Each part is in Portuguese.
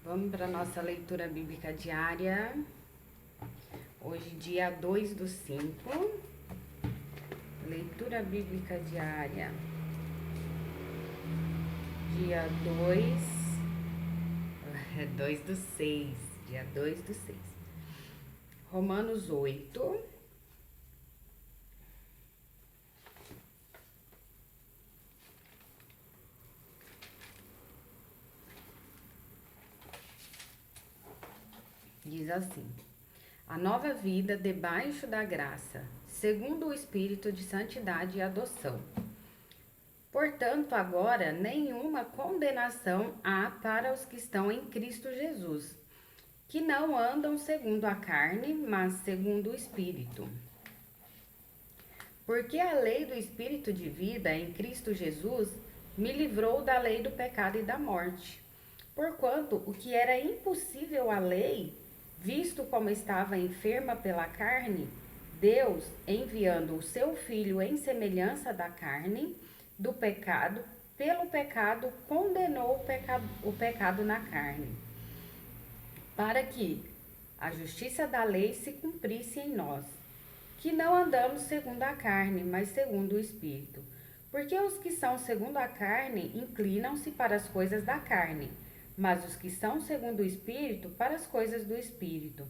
Vamos para a nossa leitura bíblica diária. Hoje, dia 2/5. Leitura bíblica diária. Dia 2/6. Dia 2/6. Romanos 8. Diz assim: a nova vida debaixo da graça, segundo o Espírito de santidade e adoção. Portanto, agora nenhuma condenação há para os que estão em Cristo Jesus, que não andam segundo a carne, mas segundo o Espírito. Porque a lei do Espírito de vida em Cristo Jesus me livrou da lei do pecado e da morte. Porquanto o que era impossível à lei, visto como estava enferma pela carne, Deus, enviando o seu Filho em semelhança da carne, do pecado, pelo pecado, condenou o pecado na carne, para que a justiça da lei se cumprisse em nós, que não andamos segundo a carne, mas segundo o Espírito. Porque os que são segundo a carne inclinam-se para as coisas da carne, mas os que são segundo o Espírito para as coisas do Espírito.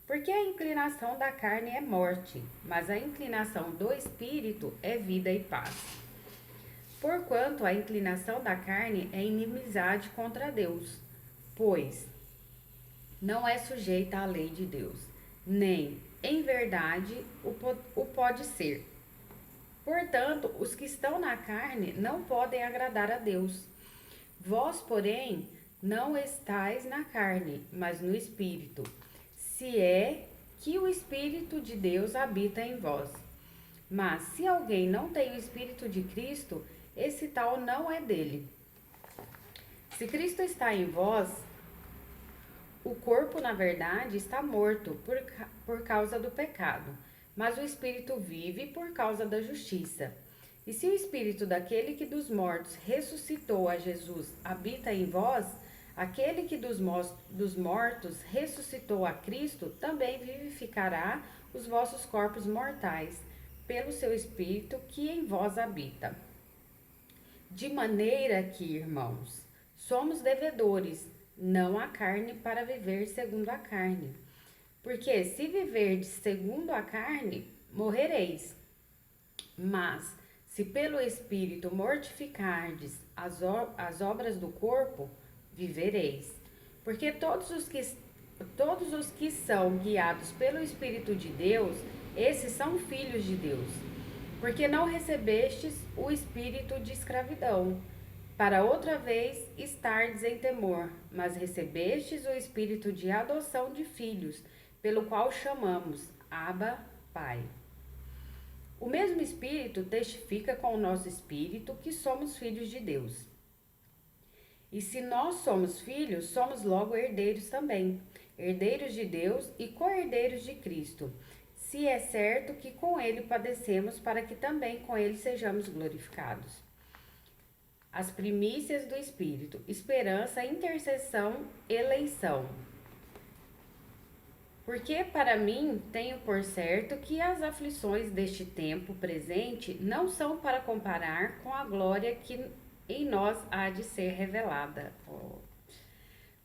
Porque a inclinação da carne é morte, mas a inclinação do Espírito é vida e paz. Porquanto a inclinação da carne é inimizade contra Deus, pois não é sujeita à lei de Deus, nem, em verdade, o pode ser. Portanto, os que estão na carne não podem agradar a Deus. Vós, porém, não estáis na carne, mas no Espírito, se é que o Espírito de Deus habita em vós. Mas se alguém não tem o Espírito de Cristo, esse tal não é dele. Se Cristo está em vós, o corpo, na verdade, está morto por causa do pecado, mas o Espírito vive por causa da justiça. E se o Espírito daquele que dos mortos ressuscitou a Jesus habita em vós, aquele que dos mortos ressuscitou a Cristo também vivificará os vossos corpos mortais, pelo seu Espírito que em vós habita. De maneira que, irmãos, somos devedores, não à carne, para viver segundo a carne. Porque se viverdes segundo a carne, morrereis. Mas, se pelo Espírito mortificardes as obras do corpo, vivereis. Porque todos os que são guiados pelo Espírito de Deus, esses são filhos de Deus. Porque não recebestes o espírito de escravidão, para outra vez estardes em temor, mas recebestes o espírito de adoção de filhos, pelo qual chamamos Abba, Pai. O mesmo Espírito testifica com o nosso espírito que somos filhos de Deus. E se nós somos filhos, somos logo herdeiros também, herdeiros de Deus e co-herdeiros de Cristo, se é certo que com ele padecemos, para que também com ele sejamos glorificados. As primícias do Espírito, esperança, intercessão, eleição. Porque para mim tenho por certo que as aflições deste tempo presente não são para comparar com a glória que em nós há de ser revelada.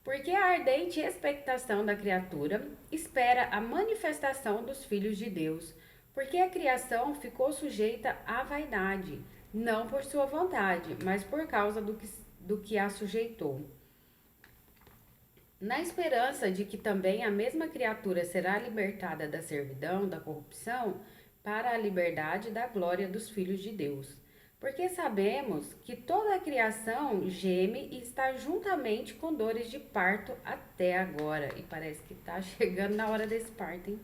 Porque a ardente expectação da criatura espera a manifestação dos filhos de Deus, porque a criação ficou sujeita à vaidade, não por sua vontade, mas por causa do que a sujeitou. Na esperança de que também a mesma criatura será libertada da servidão, da corrupção, para a liberdade da glória dos filhos de Deus. Porque sabemos que toda a criação geme e está juntamente com dores de parto até agora. E parece que está chegando na hora desse parto, hein?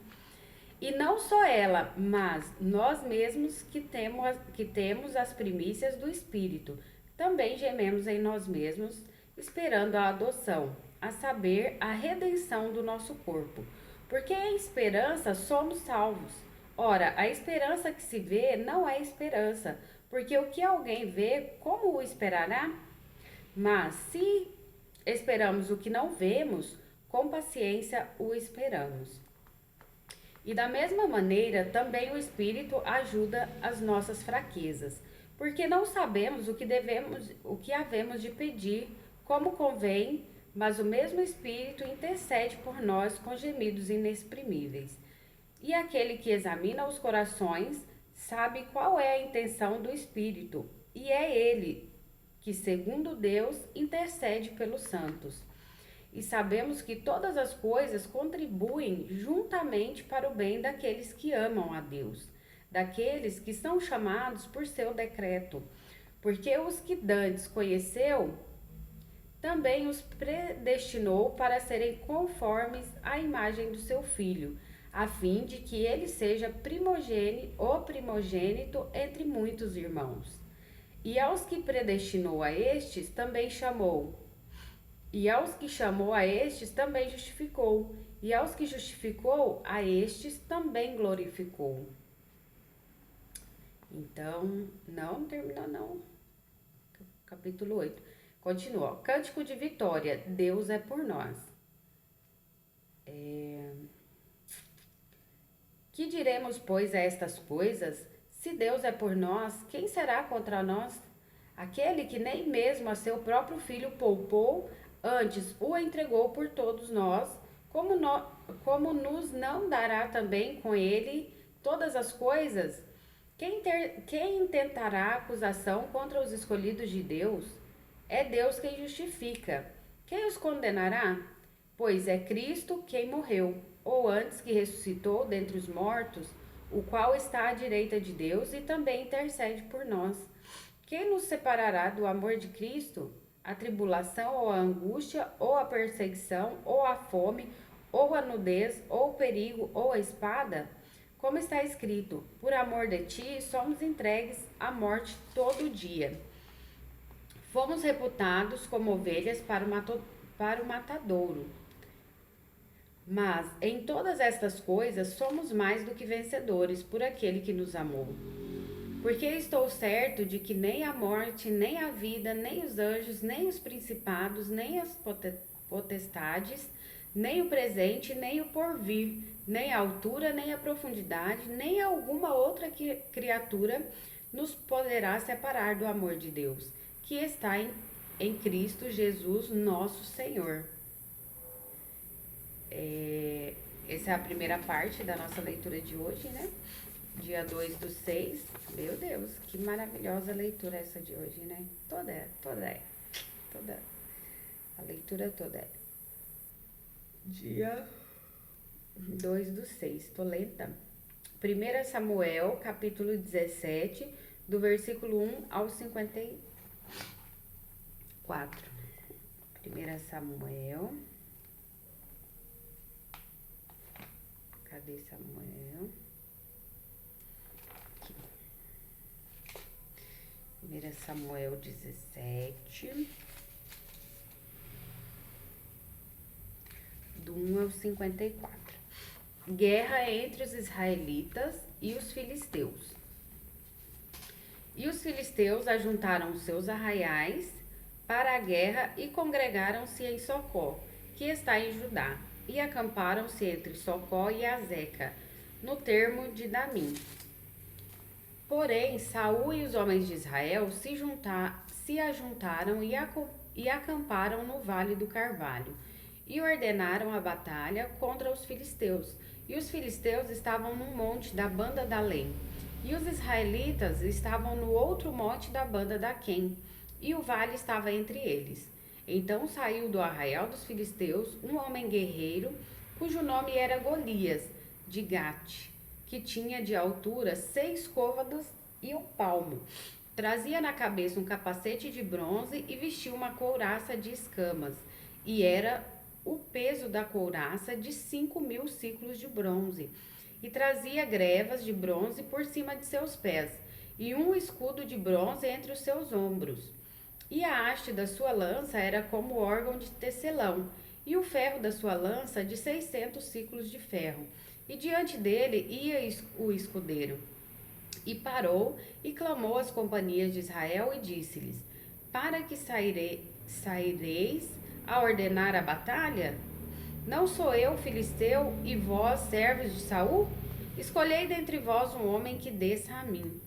E não só ela, mas nós mesmos que temos as primícias do Espírito, também gememos em nós mesmos, esperando a adoção, a saber, a redenção do nosso corpo. Porque em esperança somos salvos. Ora, a esperança que se vê não é esperança, porque o que alguém vê, como o esperará? Mas se esperamos o que não vemos, com paciência o esperamos. E da mesma maneira, também o Espírito ajuda as nossas fraquezas, porque não sabemos o que havemos de pedir, como convém, mas o mesmo Espírito intercede por nós com gemidos inexprimíveis. E aquele que examina os corações sabe qual é a intenção do Espírito, e é ele que, segundo Deus, intercede pelos santos. E sabemos que todas as coisas contribuem juntamente para o bem daqueles que amam a Deus, daqueles que são chamados por seu decreto. Porque os que dantes conheceu, também os predestinou para serem conformes à imagem do seu Filho, a fim de que ele seja o primogênito entre muitos irmãos. E aos que predestinou a estes, também chamou. E aos que chamou a estes, também justificou. E aos que justificou, a estes também glorificou. Então, não terminou não. Capítulo 8. Continua. Cântico de vitória. Deus é por nós. Que diremos, pois, a estas coisas? Se Deus é por nós, quem será contra nós? Aquele que nem mesmo a seu próprio filho poupou, antes o entregou por todos nós, como nos não dará também com ele todas as coisas? Quem intentará acusação contra os escolhidos de Deus? É Deus quem justifica. Quem os condenará? Pois é Cristo quem morreu, ou antes que ressuscitou dentre os mortos, o qual está à direita de Deus e também intercede por nós. Quem nos separará do amor de Cristo? A tribulação, ou a angústia, ou a perseguição, ou a fome, ou a nudez, ou o perigo, ou a espada? Como está escrito, por amor de ti somos entregues à morte todo dia. Fomos reputados como ovelhas para o matadouro. Mas em todas estas coisas somos mais do que vencedores por aquele que nos amou. Porque estou certo de que nem a morte, nem a vida, nem os anjos, nem os principados, nem as potestades, nem o presente, nem o porvir, nem a altura, nem a profundidade, nem alguma outra criatura nos poderá separar do amor de Deus, que está em Cristo Jesus, nosso Senhor. Essa é a primeira parte da nossa leitura de hoje, né? Dia 2/6. Meu Deus, que maravilhosa leitura essa de hoje, né? Toda. A leitura toda. Dia 2/6. Tô lenta. 1 Samuel, capítulo 17, do versículo 1 ao 54. 1 Samuel. Cadê Samuel? Aqui. 1 Samuel 17, do 1 ao 54. Guerra entre os israelitas e os filisteus. E os filisteus ajuntaram seus arraiais para a guerra e congregaram-se em Socó, que está em Judá, e acamparam-se entre Socó e Azeca, no termo de Damim. Porém, Saul e os homens de Israel se ajuntaram e acamparam no Vale do Carvalho, e ordenaram a batalha contra os filisteus. E os filisteus estavam num monte da banda da Lém, e os israelitas estavam no outro monte da banda da Quem, e o vale estava entre eles. Então saiu do arraial dos filisteus um homem guerreiro, cujo nome era Golias, de Gate, que tinha de altura 6 côvados e um palmo. Trazia na cabeça um capacete de bronze e vestia uma couraça de escamas, e era o peso da couraça de 5.000 ciclos de bronze. E trazia grevas de bronze por cima de seus pés, e um escudo de bronze entre os seus ombros. E a haste da sua lança era como órgão de tecelão, e o ferro da sua lança de 600 ciclos de ferro. E diante dele ia o escudeiro. E parou e clamou às companhias de Israel e disse-lhes: Para que saireis a ordenar a batalha? Não sou eu filisteu e vós servos de Saul? Escolhei dentre vós um homem que desça a mim.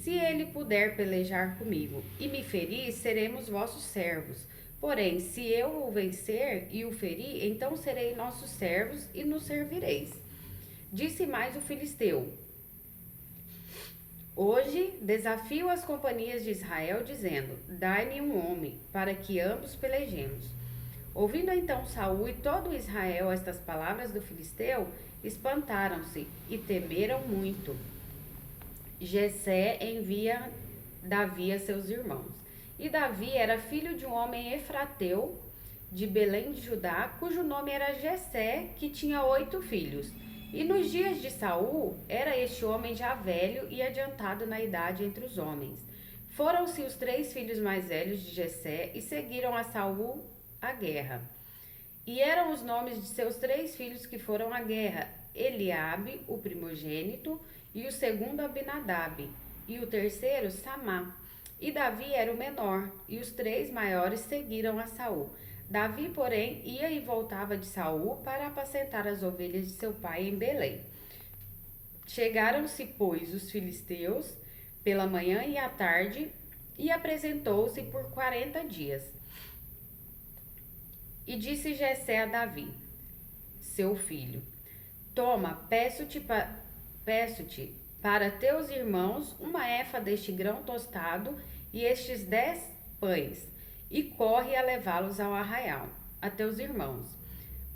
Se ele puder pelejar comigo e me ferir, seremos vossos servos. Porém, se eu o vencer e o ferir, então serei nossos servos e nos servireis. Disse mais o filisteu: Hoje desafio as companhias de Israel, dizendo: Dai-me um homem, para que ambos pelejemos. Ouvindo então Saul e todo Israel estas palavras do filisteu, espantaram-se e temeram muito. Jessé envia Davi a seus irmãos. E Davi era filho de um homem efrateu de Belém de Judá, cujo nome era Jessé, que tinha 8 filhos. E nos dias de Saul, era este homem já velho e adiantado na idade entre os homens. Foram-se os 3 filhos mais velhos de Jessé e seguiram a Saul à guerra. E eram os nomes de seus 3 filhos que foram à guerra: Eliabe, o primogênito, e o segundo Abinadab, e o terceiro Samá. E Davi era o menor, e os 3 maiores seguiram a Saul. Davi, porém, ia e voltava de Saul para apacentar as ovelhas de seu pai em Belém. Chegaram-se, pois, os filisteus pela manhã e à tarde, e apresentou-se por 40 dias. E disse Jessé a Davi, seu filho: Toma, peço-te para teus irmãos uma efa deste grão tostado e estes 10 pães, e corre a levá-los ao arraial, a teus irmãos.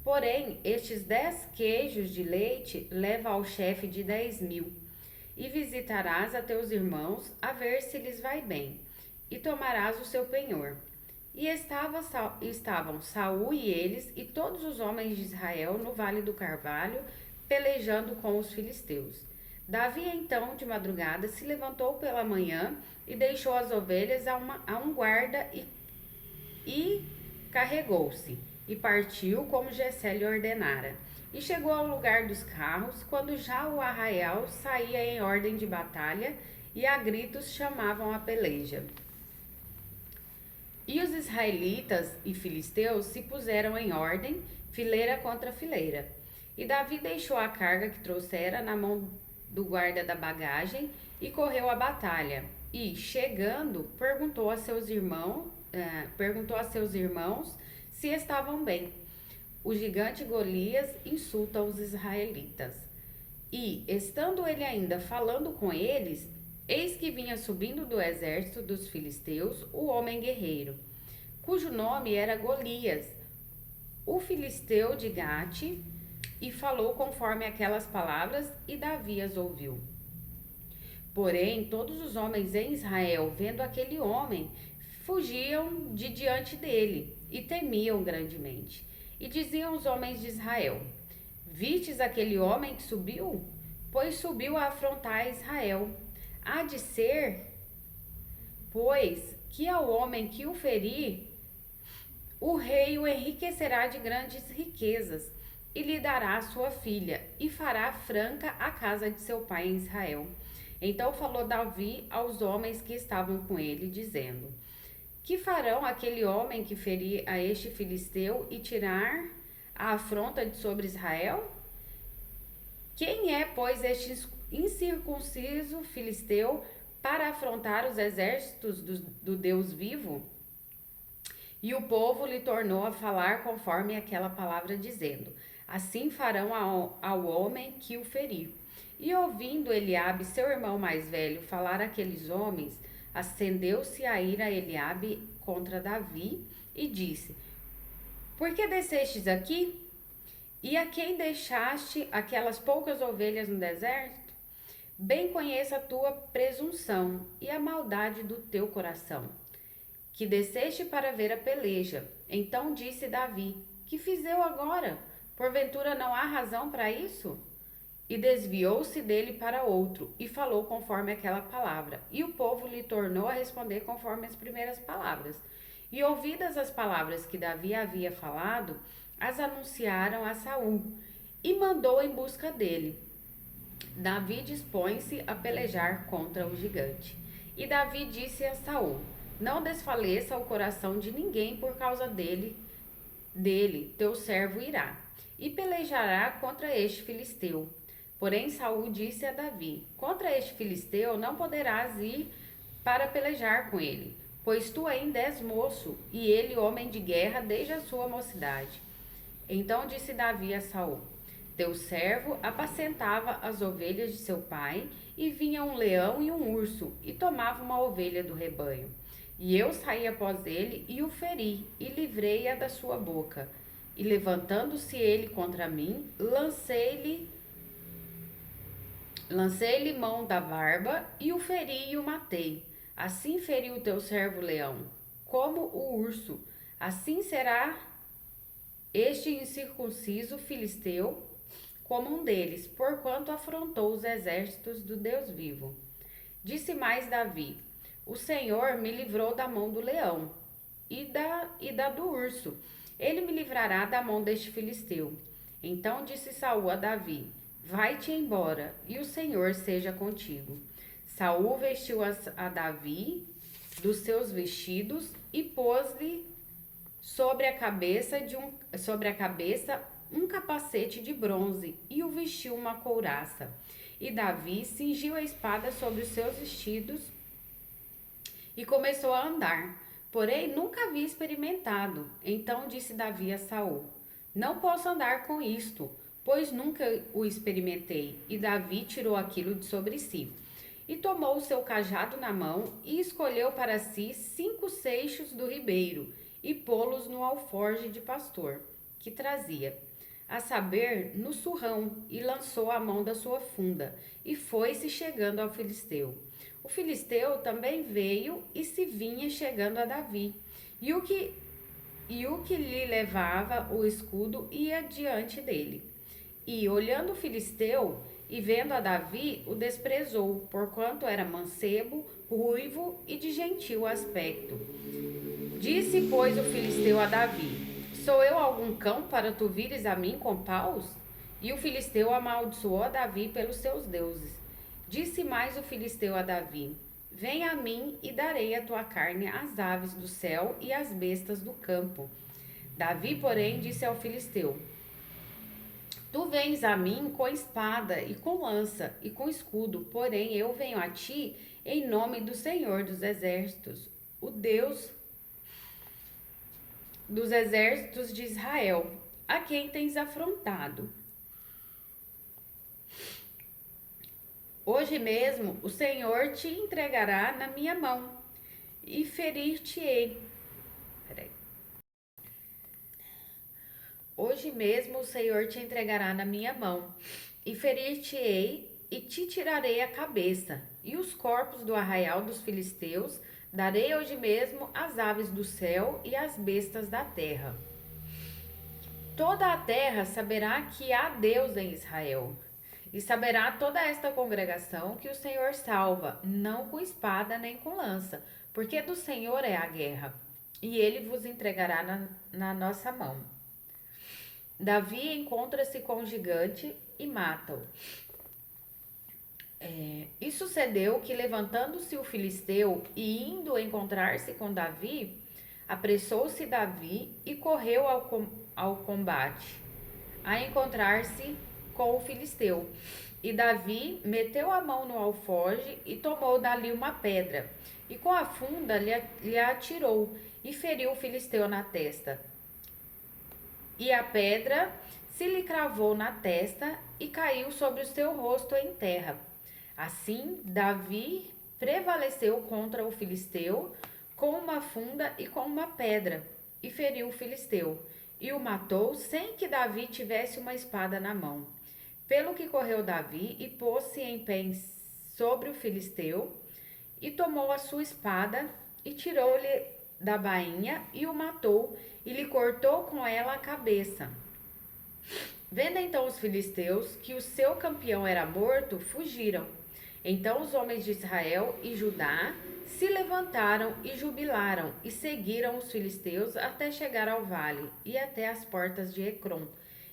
Porém, estes 10 queijos de leite leva ao chefe de 10.000, e visitarás a teus irmãos, a ver se lhes vai bem, e tomarás o seu penhor. E estavam Saul e eles, e todos os homens de Israel, no vale do Carvalho, pelejando com os filisteus. Davi, então, de madrugada, se levantou pela manhã e deixou as ovelhas a um guarda e carregou-se, e partiu como Jessé lhe ordenara. E chegou ao lugar dos carros, quando já o arraial saía em ordem de batalha, e a gritos chamavam a peleja. E os israelitas e filisteus se puseram em ordem, fileira contra fileira. E Davi deixou a carga que trouxera na mão do guarda da bagagem e correu à batalha. E, chegando, perguntou a seus irmãos se estavam bem. O gigante Golias insulta os israelitas. E, estando ele ainda falando com eles, eis que vinha subindo do exército dos filisteus o homem guerreiro, cujo nome era Golias, o filisteu de Gate, e falou conforme aquelas palavras, e Davi as ouviu. Porém, todos os homens em Israel, vendo aquele homem, fugiam de diante dele, e temiam grandemente. E diziam os homens de Israel: Vistes aquele homem que subiu? Pois subiu a afrontar Israel. Há de ser, pois, que ao homem que o ferir, o rei o enriquecerá de grandes riquezas, e lhe dará a sua filha, e fará franca a casa de seu pai em Israel. Então falou Davi aos homens que estavam com ele, dizendo: Que farão aquele homem que ferir a este filisteu e tirar a afronta de sobre Israel? Quem é, pois, este incircunciso filisteu para afrontar os exércitos do Deus vivo? E o povo lhe tornou a falar conforme aquela palavra, dizendo: Assim farão ao homem que o ferir. E ouvindo Eliabe, seu irmão mais velho, falar aqueles homens, acendeu-se a ira Eliabe contra Davi e disse: Por que descestes aqui? E a quem deixaste aquelas poucas ovelhas no deserto? Bem conheço a tua presunção e a maldade do teu coração, que desceste para ver a peleja. Então disse Davi: Que fiz eu agora? Porventura não há razão para isso? E desviou-se dele para outro, e falou conforme aquela palavra. E o povo lhe tornou a responder conforme as primeiras palavras. E ouvidas as palavras que Davi havia falado, as anunciaram a Saul, e mandou em busca dele. Davi dispõe-se a pelejar contra o gigante. E Davi disse a Saul: Não desfaleça o coração de ninguém por causa dele, dele, teu servo irá, e pelejará contra este filisteu. Porém Saul disse a Davi: Contra este filisteu não poderás ir para pelejar com ele, pois tu ainda és moço, e ele homem de guerra desde a sua mocidade. Então disse Davi a Saul: Teu servo apacentava as ovelhas de seu pai, e vinha um leão e um urso, e tomava uma ovelha do rebanho. E eu saí após ele, e o feri, e livrei-a da sua boca. E levantando-se ele contra mim, lancei-lhe mão da barba, e o feri e o matei. Assim feriu o teu servo leão, como o urso. Assim será este incircunciso filisteu como um deles, porquanto afrontou os exércitos do Deus vivo. Disse mais Davi: O Senhor me livrou da mão do leão e da do urso. Ele me livrará da mão deste filisteu. Então disse Saul a Davi: Vai-te embora, e o Senhor seja contigo. Saul vestiu a Davi dos seus vestidos e pôs-lhe sobre a cabeça um capacete de bronze e o vestiu uma couraça. E Davi cingiu a espada sobre os seus vestidos e começou a andar. Porém, nunca havia experimentado. Então disse Davi a Saul: Não posso andar com isto, pois nunca o experimentei. E Davi tirou aquilo de sobre si. E tomou o seu cajado na mão e escolheu para si 5 seixos do ribeiro e pô-los no alforje de pastor que trazia, a saber, no surrão, e lançou a mão da sua funda, e foi-se chegando ao filisteu. O filisteu também veio e se vinha chegando a Davi, e o que lhe levava o escudo ia diante dele. E, olhando o filisteu e vendo a Davi, o desprezou, porquanto era mancebo, ruivo e de gentil aspecto. Disse, pois, o filisteu a Davi: Sou eu algum cão para tu vires a mim com paus? E o filisteu amaldiçoou a Davi pelos seus deuses. Disse mais o filisteu a Davi: Vem a mim e darei a tua carne às aves do céu e às bestas do campo. Davi, porém, disse ao filisteu: Tu vens a mim com espada e com lança e com escudo, porém eu venho a ti em nome do Senhor dos exércitos, o Deus dos exércitos de Israel, a quem tens afrontado. Hoje mesmo o Senhor te entregará na minha mão e ferir-te-ei. Hoje mesmo o Senhor te entregará na minha mão e ferir-te-ei e te tirarei a cabeça e os corpos do arraial dos filisteus darei hoje mesmo às aves do céu e às bestas da terra. Toda a terra saberá que há Deus em Israel. E saberá toda esta congregação que o Senhor salva, não com espada nem com lança, porque do Senhor é a guerra, e ele vos entregará na nossa mão. Davi encontra-se com o gigante e mata-o. E sucedeu que, levantando-se o filisteu e indo encontrar-se com Davi, apressou-se Davi e correu ao combate, a encontrar-se com o filisteu. E Davi meteu a mão no alforje e tomou dali uma pedra, e com a funda lhe atirou, e feriu o filisteu na testa. E a pedra se lhe cravou na testa e caiu sobre o seu rosto em terra. Assim, Davi prevaleceu contra o filisteu com uma funda e com uma pedra, e feriu o filisteu, e o matou sem que Davi tivesse uma espada na mão. Pelo que correu Davi e pôs-se em pé sobre o filisteu, e tomou a sua espada, e tirou-lhe da bainha, e o matou, e lhe cortou com ela a cabeça. Vendo então os filisteus que o seu campeão era morto, fugiram. Então os homens de Israel e Judá se levantaram e jubilaram, e seguiram os filisteus até chegar ao vale, e até as portas de Ecrom.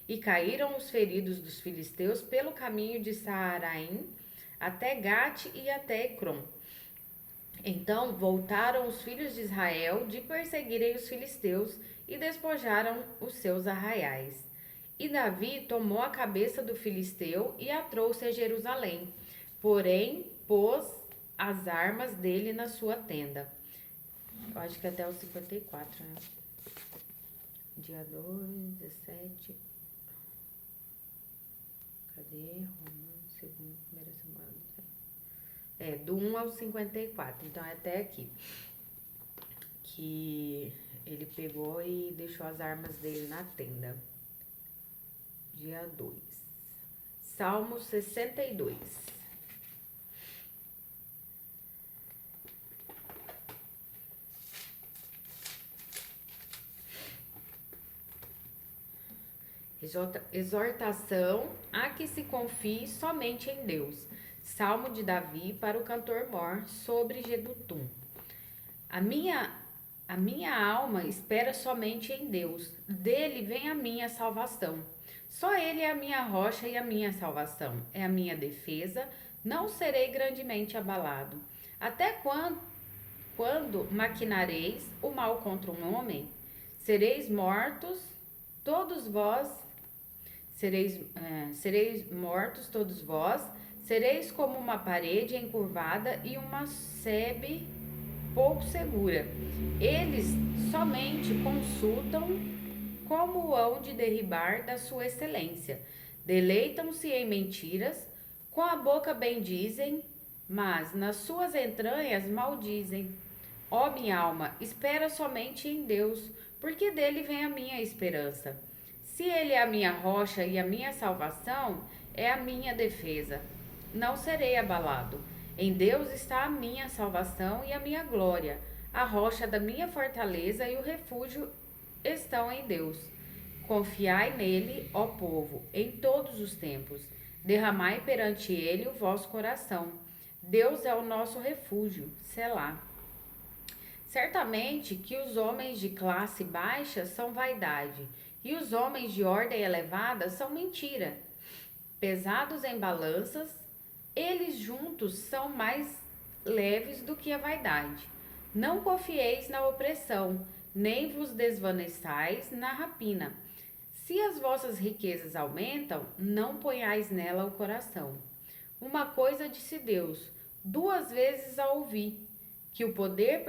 E caíram os feridos dos filisteus pelo caminho de Saaraim, até Gate e até Ecrom. Então voltaram os filhos de Israel de perseguirem os filisteus, e despojaram os seus arraiais. E Davi tomou a cabeça do filisteu e a trouxe a Jerusalém, porém pôs as armas dele na sua tenda. Eu acho que até o 54, né? Dia 2, 17. Cadê? Romanos, segundo, primeira semana. Do 1 ao 54. Então é até aqui. Que ele pegou e deixou as armas dele na tenda. Dia 2. Salmo 62. Exortação a que se confie somente em Deus. Salmo de Davi para o cantor Mor sobre Jedutum. A minha alma espera somente em Deus. Dele vem a minha salvação. Só ele é a minha rocha e a minha salvação. É a minha defesa. Não serei grandemente abalado. Até quando maquinareis o mal contra um homem? Sereis mortos todos vós. Sereis mortos todos vós. Sereis como uma parede encurvada e uma sebe pouco segura. Eles somente consultam como hão de derribar da sua excelência. Deleitam-se em mentiras, com a boca bendizem, mas nas suas entranhas maldizem. Ó minha alma, espera somente em Deus, porque dele vem a minha esperança. Se ele é a minha rocha e a minha salvação, é a minha defesa. Não serei abalado. Em Deus está a minha salvação e a minha glória. A rocha da minha fortaleza e o refúgio estão em Deus. Confiai nele, ó povo, em todos os tempos. Derramai perante ele o vosso coração. Deus é o nosso refúgio. Selá. Certamente que os homens de classe baixa são vaidade, e os homens de ordem elevada são mentira. Pesados em balanças, eles juntos são mais leves do que a vaidade. Não confieis na opressão, nem vos desvaneçais na rapina. Se as vossas riquezas aumentam, não ponhais nela o coração. Uma coisa disse Deus, 2 vezes a ouvi, que o poder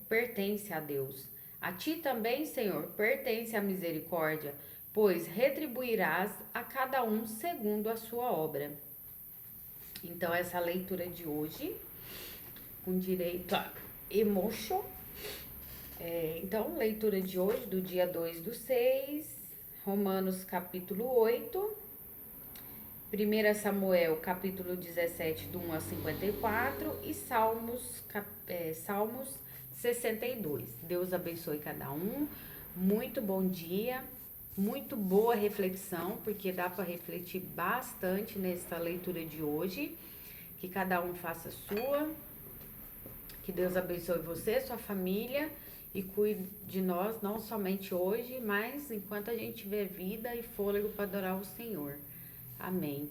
pertence a Deus. A ti também, Senhor, pertence a misericórdia, pois retribuirás a cada um segundo a sua obra. Então, essa leitura de hoje, com direito a emotion. Então, leitura de hoje, do dia 2/6, Romanos capítulo 8, 1 Samuel capítulo 17, do 1 a 54 e Salmos 62. Deus abençoe cada um. Muito bom dia, muito boa reflexão, porque dá para refletir bastante nessa leitura de hoje. Que cada um faça a sua. Que Deus abençoe você, sua família e cuide de nós, não somente hoje, mas enquanto a gente tiver vida e fôlego para adorar o Senhor. Amém.